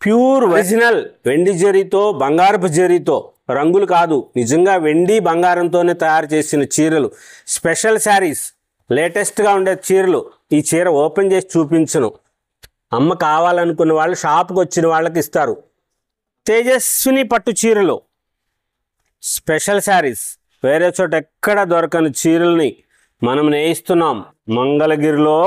Pure original వెండి జరీతో బంగారపు జరీతో రంగులు కాదు, నిజంగా వెండి బంగారంతోనే తయారు చేసిన చీరలు, స్పెషల్ శారీస్, లేటెస్ట్గా ఉండే చీరలు. ఈ చీర ఓపెన్ చేసి చూపించను, అమ్మ కావాలనుకున్న వాళ్ళు షాప్కి వచ్చిన వాళ్ళకి ఇస్తారు. తేజస్విని పట్టు చీరలు, స్పెషల్ శారీస్, వేరే చోట ఎక్కడ దొరకని చీరల్ని మనం నేయిస్తున్నాం. మంగళగిరిలో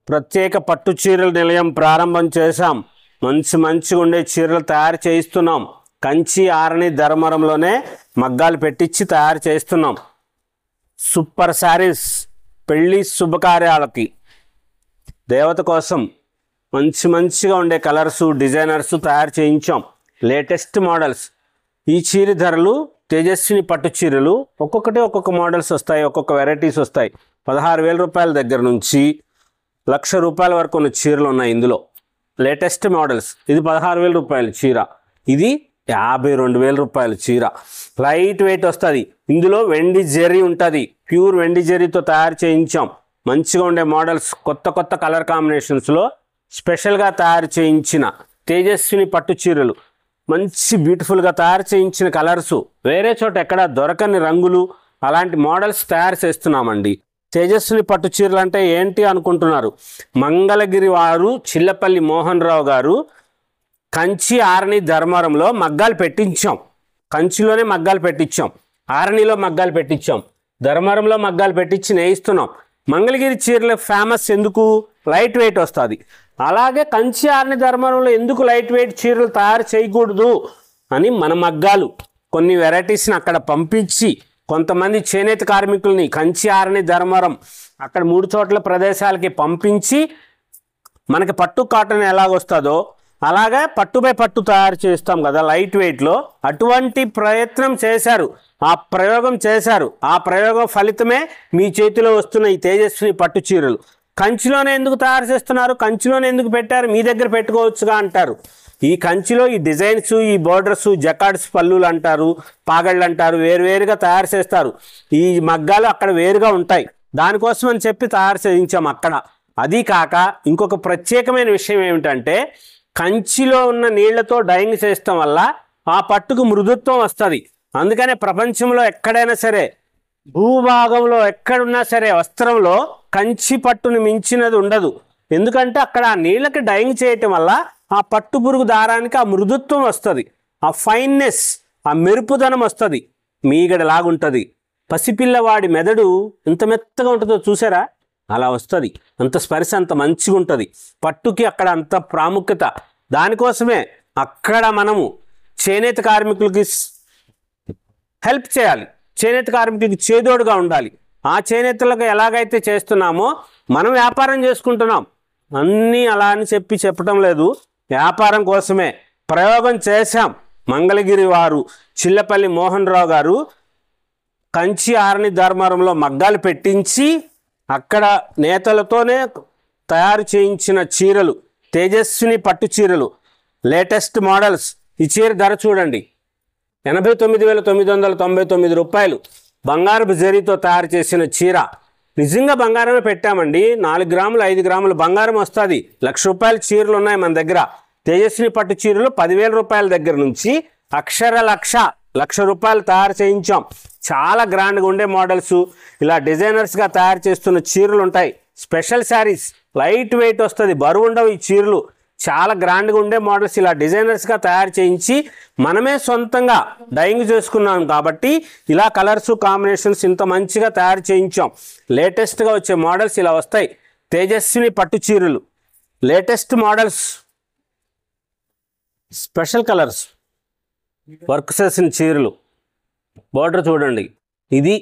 ప్రత్యేక పట్టు చీరల నిలయం ప్రారంభం చేశాం. మంచిగా ఉండే చీరలు తయారు చేయిస్తున్నాం. కంచి, ఆరణి, ధర్మవరంలోనే మగ్గాలు పెట్టించి తయారు చేస్తున్నాం. సూపర్ శారీస్, పెళ్ళి శుభకార్యాలకి, దేవత కోసం మంచిగా ఉండే కలర్సు, డిజైనర్సు తయారు చేయించాం. Latest models. ఈ చీర ధరలు తేజస్విని పట్టు చీరలు ఒక్కొక్కటి ఒక్కొక్క మోడల్స్ వస్తాయి, ఒక్కొక్క వెరైటీస్ వస్తాయి. 16,000 రూపాయల దగ్గర నుంచి 1,00,000 రూపాయల వరకు ఉన్న చీరలు ఉన్నాయి ఇందులో. Latest models. ఇది 16,000 రూపాయల చీర, ఇది 52,000 రూపాయల చీర. లైట్ వెయిట్ వస్తుంది. ఇందులో వెండి జరీ ఉంటుంది, ప్యూర్ వెండి జరీతో తయారు చేయించాం. మంచిగా ఉండే మోడల్స్, కొత్త కలర్ కాంబినేషన్స్లో స్పెషల్గా తయారు చేయించిన తేజస్విని పట్టు చీరలు. మంచి బ్యూటిఫుల్గా తయారు చేయించిన కలర్సు, వేరే చోట ఎక్కడ దొరకని రంగులు, అలాంటి మోడల్స్ తయారు చేస్తున్నామండి. తేజస్విని పట్టు చీరలు అంటే ఏంటి అనుకుంటున్నారు? మంగళగిరి వారు చిల్లపల్లి మోహన్ రావు గారు కంచి, ఆరణి, ధర్మవరంలో మగ్గాలు పెట్టించాం. కంచిలోనే మగ్గాలు పెట్టించాం, ఆరణిలో మగ్గాలు పెట్టించాం, ధర్మవరంలో మగ్గాలు పెట్టించి నేయిస్తున్నాం. మంగళగిరి చీరలు ఫేమస్ ఎందుకు? లైట్ వెయిట్ వస్తుంది. అలాగే కంచి, ఆరణి, ధర్మవరంలో ఎందుకు లైట్ వెయిట్ చీరలు తయారు చేయకూడదు అని మన మగ్గాలు కొన్ని వెరైటీస్ని అక్కడ పంపించి, కొంతమంది చేనేత కార్మికుల్ని కంచి, ఆరణి, ధర్మవరం అక్కడ 3 చోట్ల ప్రదేశాలకి పంపించి మనకి పట్టు కాటన్ ఎలాగొస్తుందో అలాగే పట్టుపై పట్టు తయారు చేస్తాం కదా లైట్ వెయిట్లో, అటువంటి ప్రయత్నం చేశారు, ఆ ప్రయోగం చేశారు. ఆ ప్రయోగం ఫలితమే మీ చేతిలో వస్తున్న ఈ తేజస్విని పట్టు చీరలు. కంచిలోనే ఎందుకు తయారు చేస్తున్నారు, కంచిలోనే ఎందుకు పెట్టారు, మీ దగ్గర పెట్టుకోవచ్చుగా అంటారు. ఈ కంచిలో ఈ డిజైన్స్, ఈ బోర్డర్స్, జకార్డ్స్ పళ్ళులు అంటారు, పాగళ్ళు అంటారు, వేరువేరుగా తయారు చేస్తారు. ఈ మగ్గాలు అక్కడ వేరుగా ఉంటాయి, దానికోసం అని చెప్పి తయారు చేయించాం అక్కడ. అది కాక ఇంకొక ప్రత్యేకమైన విషయం ఏమిటంటే, కంచిలో ఉన్న నీళ్లతో డైయింగ్ చేస్తాం వల్ల ఆ పట్టుకు మృదుత్వం వస్తుంది. అందుకనే ప్రపంచంలో ఎక్కడైనా సరే, భూభాగంలో ఎక్కడున్నా సరే వస్త్రంలో కంచి పట్టుని మించినది ఉండదు. ఎందుకంటే అక్కడ ఆ నీళ్ళకి డైయింగ్ చేయటం వల్ల ఆ పట్టు పురుగు దారానికి ఆ మృదుత్వం వస్తుంది, ఆ ఫైన్నెస్, ఆ మెరుపుదనం వస్తుంది, మీగడలాగుంటుంది. పసిపిల్లవాడి మెదడు ఎంత మెత్తగా ఉంటుందో చూసారా, అలా వస్తుంది. అంత స్పర్శ అంత మంచిగా ఉంటుంది పట్టుకి, అక్కడ అంత ప్రాముఖ్యత. దానికోసమే అక్కడ మనము చేనేత కార్మికులకి హెల్ప్ చేయాలి, చేనేత కార్మికులకి చేదోడుగా ఉండాలి. ఆ చేనేతలకు ఎలాగైతే చేస్తున్నామో మనం వ్యాపారం చేసుకుంటున్నాం. అన్నీ అలా అని చెప్పటం లేదు, వ్యాపారం కోసమే ప్రయోగం చేశాం. మంగళగిరి వారు చిల్లపల్లి మోహన్ రావు గారు కంచి, ఆరణి, ధర్మవరంలో మగ్గాలు పెట్టించి అక్కడ నేతలతోనే తయారు చేయించిన చీరలు, తేజస్విని పట్టు చీరలు, లేటెస్ట్ మోడల్స్. ఈ చీర ధర చూడండి, 89,999 రూపాయలు. బంగారపు జరీతో తయారు చేసిన చీర. నిజంగా బంగారమే పెట్టామండి. 4 గ్రాములు 5 గ్రాములు బంగారం వస్తుంది. 1,00,000 రూపాయల చీరలు ఉన్నాయి మన దగ్గర. తేజస్విని పట్టు చీరలు 10,000 రూపాయల దగ్గర నుంచి అక్షర 1,00,000 రూపాయలు తయారు చేయించాం. చాలా గ్రాండ్గా ఉండే మోడల్స్, ఇలా డిజైనర్స్గా తయారు చేస్తున్న చీరలు ఉంటాయి. స్పెషల్ శారీస్, లైట్ వెయిట్ వస్తుంది, బరువు ఉండవు ఈ చీరలు. చాలా గ్రాండ్గా ఉండే మోడల్స్ ఇలా డిజైనర్స్గా తయారు చేయించి మనమే సొంతంగా డైయింగ్ చేసుకున్నాం కాబట్టి ఇలా కలర్స్, కాంబినేషన్స్ ఇంత మంచిగా తయారు చేయించాం. లేటెస్ట్గా వచ్చే మోడల్స్ ఇలా వస్తాయి. తేజస్విని పట్టు చీరలు, latest models, special colours, work చేసిన చీరలు. బోర్డర్ చూడండి, ఇది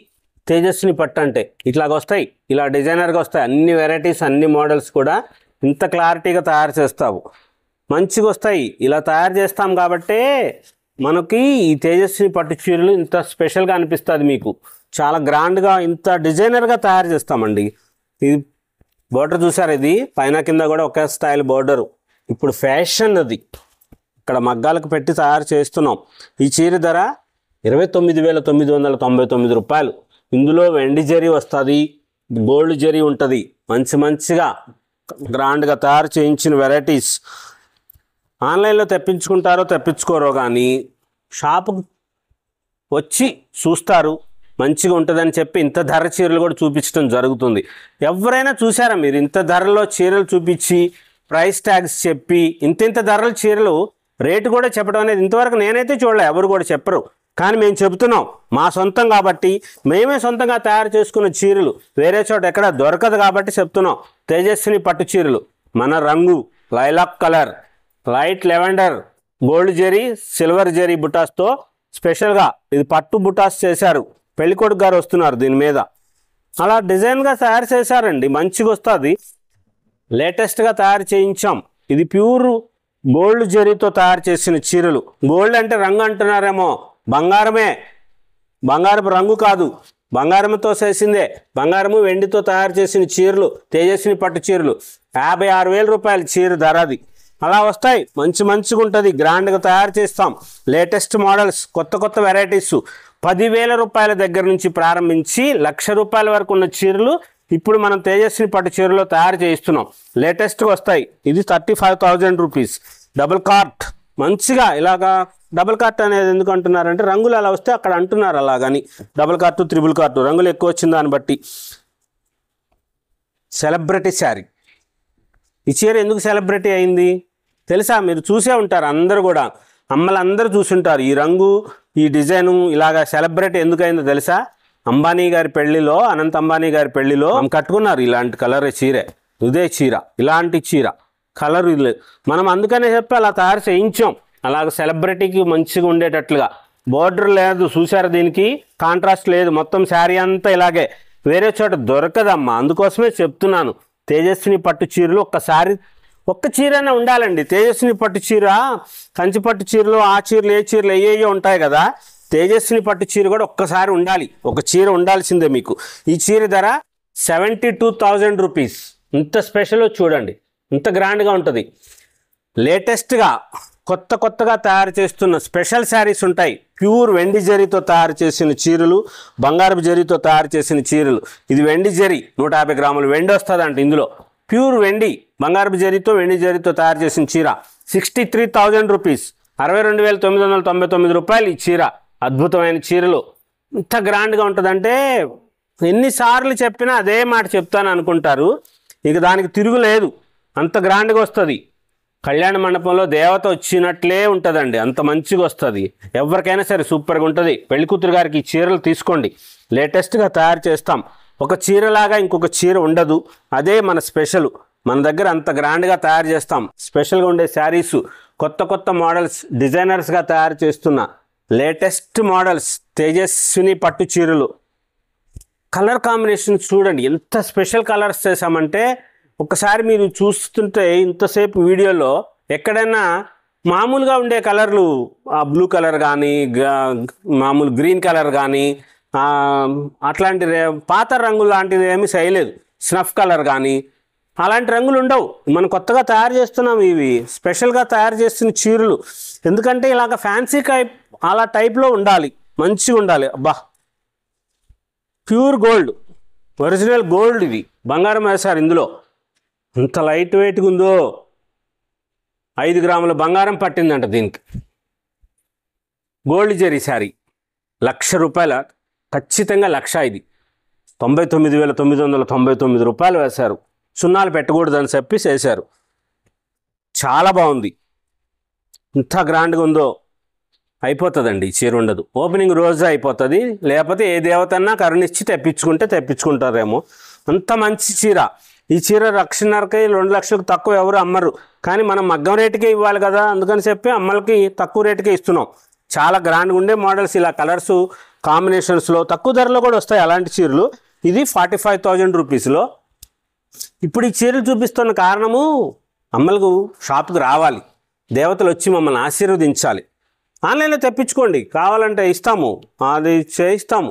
తేజస్విని పట్టు అంటే ఇట్లాగ వస్తాయి, ఇలా డిజైనర్గా వస్తాయి. అన్ని వెరైటీస్, అన్ని మోడల్స్ కూడా ఇంత క్లారిటీగా తయారు చేస్తావు, మంచిగా వస్తాయి. ఇలా తయారు చేస్తాం కాబట్టే మనకి ఈ తేజస్విని పట్టు చీరలు ఇంత స్పెషల్గా అనిపిస్తుంది మీకు. చాలా గ్రాండ్గా ఇంత డిజైనర్గా తయారు చేస్తామండి. ఇది బోర్డర్ చూసారు, ఇది పైన కింద కూడా ఒకే స్టైల్ బోర్డరు. ఇప్పుడు ఫ్యాషన్ అది, ఇక్కడ మగ్గాలకు పెట్టి తయారు చేస్తున్నాం. ఈ చీర ధర 29,999 రూపాయలు. ఇందులో వెండి జరీ వస్తుంది, గోల్డ్ జరీ ఉంటుంది. మంచిగా గ్రాండ్గా తయారు చేయించిన వెరైటీస్. ఆన్లైన్లో తెప్పించుకుంటారో తెప్పించుకోరో కానీ షాపుకు వచ్చి చూస్తారు, మంచిగా ఉంటుందని చెప్పి ఇంత ధర చీరలు కూడా చూపించడం జరుగుతుంది. ఎవరైనా చూసారా మీరు ఇంత ధరలో చీరలు చూపించి ప్రైస్ ట్యాగ్స్ చెప్పి ఇంత ధరల చీరలు రేటు కూడా చెప్పడం అనేది ఇంతవరకు నేనైతే చూడలే, ఎవరు కూడా చెప్పరు. కానీ మేము చెబుతున్నాం, మా సొంతం కాబట్టి మేమే సొంతంగా తయారు చేసుకున్న చీరలు వేరే చోట ఎక్కడ దొరకదు కాబట్టి చెప్తున్నాం. తేజస్విని పట్టు చీరలు, మన రంగు lilac colour, light lavender, gold zari, silver zari బుటాస్తో స్పెషల్గా ఇది పట్టు బుటాస్ చేశారు. పెళ్ళికొడుకు గారు వస్తున్నారు దీని మీద. అలా డిజైన్గా తయారు చేశారండి, మంచిగా వస్తుంది. లేటెస్ట్గా తయారు చేయించాం. ఇది ప్యూర్ గోల్డ్ జరీతో తయారు చేసిన చీరలు. గోల్డ్ అంటే రంగు అంటున్నారేమో, బంగారమే, బంగారపు రంగు కాదు, బంగారంతో చేసిందే. బంగారము వెండితో తయారు చేసిన చీరలు తేజస్విని పట్టు చీరలు. 56,000 రూపాయల చీర ధర అది. అలా వస్తాయి, మంచిగా ఉంటుంది, గ్రాండ్గా తయారు చేస్తాం. లేటెస్ట్ మోడల్స్, కొత్త వెరైటీస్ 10,000 రూపాయల దగ్గర నుంచి ప్రారంభించి 1,00,000 రూపాయల వరకు ఉన్న చీరలు ఇప్పుడు మనం తేజస్విని పట్టు చీరలో తయారు చేయిస్తున్నాం. లేటెస్ట్గా వస్తాయి. ఇది 35,000 రూపీస్. డబుల్ కార్ట్, మంచిగా ఇలాగా. డబుల్ కార్ట్ అనేది ఎందుకు అంటున్నారంటే రంగులు అలా వస్తే అక్కడ అంటున్నారు అలాగని. డబుల్ కార్టు, త్రిబుల్ కార్టు, రంగులు ఎక్కువ వచ్చిన దాన్ని బట్టి. సెలబ్రిటీ శారీ. ఈ చీర ఎందుకు సెలబ్రిటీ అయింది తెలుసా? మీరు చూసే ఉంటారు, అందరూ కూడా అమ్మలందరూ చూసుంటారు. ఈ రంగు, ఈ డిజైను ఇలాగా సెలబ్రిటీ ఎందుకు అయిందో తెలుసా? అంబానీ గారి పెళ్లిలో, అనంత్ అంబానీ గారి పెళ్లిలో కట్టుకున్నారు ఇలాంటి కలర్ చీరే. ఇదే చీర, ఇలాంటి చీర కలర్ మనం అందుకనే చెప్పి అలా తయారు చేయించాం. అలాగ సెలబ్రిటీకి మంచిగా ఉండేటట్లుగా. బోర్డర్ లేదు చూసారు, దీనికి కాంట్రాస్ట్ లేదు, మొత్తం శారీ అంతా ఇలాగే. వేరే చోట దొరకదమ్మా, అందుకోసమే చెప్తున్నాను. తేజస్విని పట్టు చీరలు ఒక్క చీరైనా ఉండాలండి. తేజస్విని పట్టు చీర, కంచి పట్టు చీరలు, ఆ చీరలు ఏ చీరలు ఏయో ఉంటాయి కదా, తేజస్విని పట్టు చీర కూడా ఒక్కసారి ఉండాలి. ఒక చీర ఉండాల్సిందే మీకు. ఈ చీర ధర 72,000 రూపీస్. ఇంత స్పెషల్ చూడండి, ఇంత గ్రాండ్గా ఉంటుంది. లేటెస్ట్గా కొత్తగా తయారు చేస్తున్న స్పెషల్ శారీస్ ఉంటాయి. ప్యూర్ వెండి జరీతో తయారు చేసిన చీరలు, బంగారపు జరీతో తయారు చేసిన చీరలు. ఇది వెండి జరీ, 150 గ్రాములు వెండి వస్తుందంట ఇందులో. ప్యూర్ వెండి, బంగారపు జరీతో వెండి జరీతో తయారు చేసిన చీర 63,000 రూపీస్. 62,999 రూపాయలు ఈ చీర. అద్భుతమైన చీరలు. ఇంత గ్రాండ్గా ఉంటుందంటే ఎన్నిసార్లు చెప్పినా అదే మాట చెప్తాను అనుకుంటారు, ఇక దానికి తిరుగులేదు. అంత గ్రాండ్గా వస్తుంది. కళ్యాణ మండపంలో దేవత వచ్చినట్లే ఉంటుందండి, అంత మంచిగా వస్తుంది. ఎవరికైనా సరే సూపర్గా ఉంటుంది. పెళ్లికూతురు గారికి ఈ చీరలు తీసుకోండి, లేటెస్ట్గా తయారు చేస్తాం. ఒక చీరలాగా ఇంకొక చీర ఉండదు, అదే మన స్పెషల్. మన దగ్గర అంత గ్రాండ్గా తయారు చేస్తాం. స్పెషల్గా ఉండే శారీస్, కొత్త మోడల్స్, డిజైనర్స్గా తయారు చేస్తున్న లేటెస్ట్ మోడల్స్ తేజస్విని పట్టు చీరలు. కలర్ కాంబినేషన్ చూడండి, ఎంత స్పెషల్ కలర్స్ చేసామంటే ఒకసారి మీరు చూస్తుంటే ఇంతసేపు వీడియోలో ఎక్కడైనా మామూలుగా ఉండే కలర్లు, బ్లూ కలర్ కానీ, మామూలు గ్రీన్ కలర్ కానీ, అట్లాంటి పాత రంగులు లాంటిది ఏమీ చేయలేదు. స్నఫ్ కలర్ కానీ అలాంటి రంగులు ఉండవు. మనం కొత్తగా తయారు చేస్తున్నాం, ఇవి స్పెషల్గా తయారు చేస్తున్న చీరలు. ఎందుకంటే ఇలాగ ఫ్యాన్సీ అలా టైప్లో ఉండాలి, మంచిగా ఉండాలి. అబ్బా, ప్యూర్ గోల్డ్, ఒరిజినల్ గోల్డ్. ఇది బంగారం వేశారు ఇందులో. అంత లైట్ వెయిట్గా ఉందో, 5 గ్రాముల బంగారం పట్టిందంట దీనికి. గోల్డ్ జరీ శారీ 1,00,000 రూపాయల, ఖచ్చితంగా 1,00,000. ఇది 99,999 రూపాయలు వేశారు. సున్నాలు పెట్టకూడదని చెప్పి చేశారు. చాలా బాగుంది. ఇంత గ్రాండ్గా ఉందో. అయిపోతుందండి, ఈ చీర ఉండదు. ఓపెనింగ్ రోజే అయిపోతుంది, లేకపోతే ఏ దేవతన్నా కరుణిచ్చి తెప్పించుకుంటారేమో. అంత మంచి చీర. ఈ చీర 1,50,000కి 2,00,000కి తక్కువ ఎవరు అమ్మరు, కానీ మనం మగ్గం రేటుకే ఇవ్వాలి కదా, అందుకని చెప్పి అమ్మలకి తక్కువ రేటుకే ఇస్తున్నాం. చాలా గ్రాండ్గా ఉండే మోడల్స్, ఇలా కలర్స్ కాంబినేషన్స్లో తక్కువ ధరలో కూడా వస్తాయి అలాంటి చీరలు. ఇది 45,000 రూపీస్లో. ఇప్పుడు ఈ చీరలు చూపిస్తున్న కారణము, అమ్మలకు షాప్కి రావాలి, దేవతలు వచ్చి మమ్మల్ని ఆశీర్వదించాలి. ఆన్లైన్లో తెప్పించుకోండి, కావాలంటే ఇస్తాము, అది చేయిస్తాము.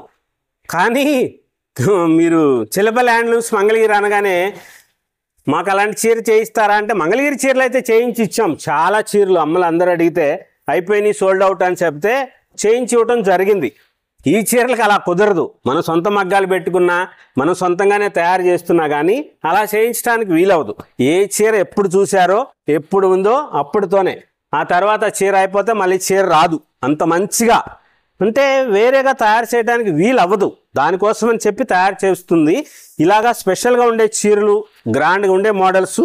కానీ మీరు చిలబల్ హ్యాండ్లూమ్స్ మంగళగిరి అనగానే మాకు అలాంటి చీర చేయిస్తారా అంటే, మంగళగిరి చీరలు అయితే చేయించి ఇచ్చాం. చాలా చీరలు అమ్మలు అందరూ అడిగితే అయిపోయినాయి, సోల్డ్ అవుట్ అని చెప్తే చేయించి ఇవ్వటం జరిగింది. ఈ చీరలకు అలా కుదరదు. మనం సొంత మగ్గాలు పెట్టుకున్నా, మనం సొంతంగానే తయారు చేస్తున్నా కానీ అలా చేయించడానికి వీలవదు. ఏ చీర ఎప్పుడు చూశారో, ఎప్పుడు ఉందో అప్పటితోనే ఆ తర్వాత చీర అయిపోతే మళ్ళీ చీర రాదు. అంత మంచిగా అంటే వేరేగా తయారు చేయడానికి వీలు అవ్వదు. దానికోసం అని చెప్పి తయారు చేస్తుంది. ఇలాగా స్పెషల్గా ఉండే చీరలు, గ్రాండ్గా ఉండే మోడల్స్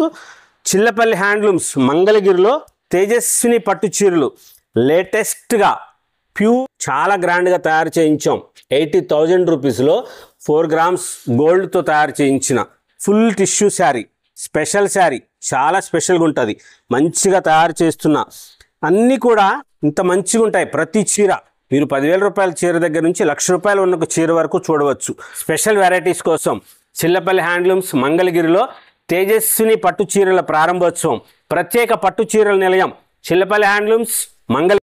చిల్లపల్లి హ్యాండ్లూమ్స్ మంగళగిరిలో తేజస్విని పట్టు చీరలు లేటెస్ట్గా చాలా గ్రాండ్గా తయారు చేయించాం. 80,000 రూపీస్లో 4 గ్రామ్స్ గోల్డ్తో తయారు చేయించిన full tissue sari, special sari, చాలా స్పెషల్గా ఉంటుంది. మంచిగా తయారు చేస్తున్నా. అన్నీ కూడా ఇంత మంచిగా ఉంటాయి. ప్రతి చీర మీరు 10,000 రూపాయల చీర దగ్గర నుంచి 1,00,000 రూపాయలు ఉన్న చీర వరకు చూడవచ్చు. స్పెషల్ వెరైటీస్ కోసం చిల్లపల్లి హ్యాండ్లూమ్స్ మంగళగిరిలో తేజస్విని పట్టు చీరల ప్రారంభోత్సవం, ప్రత్యేక పట్టు చీరల నిలయం చిల్లపల్లి హ్యాండ్లూమ్స్ మంగళ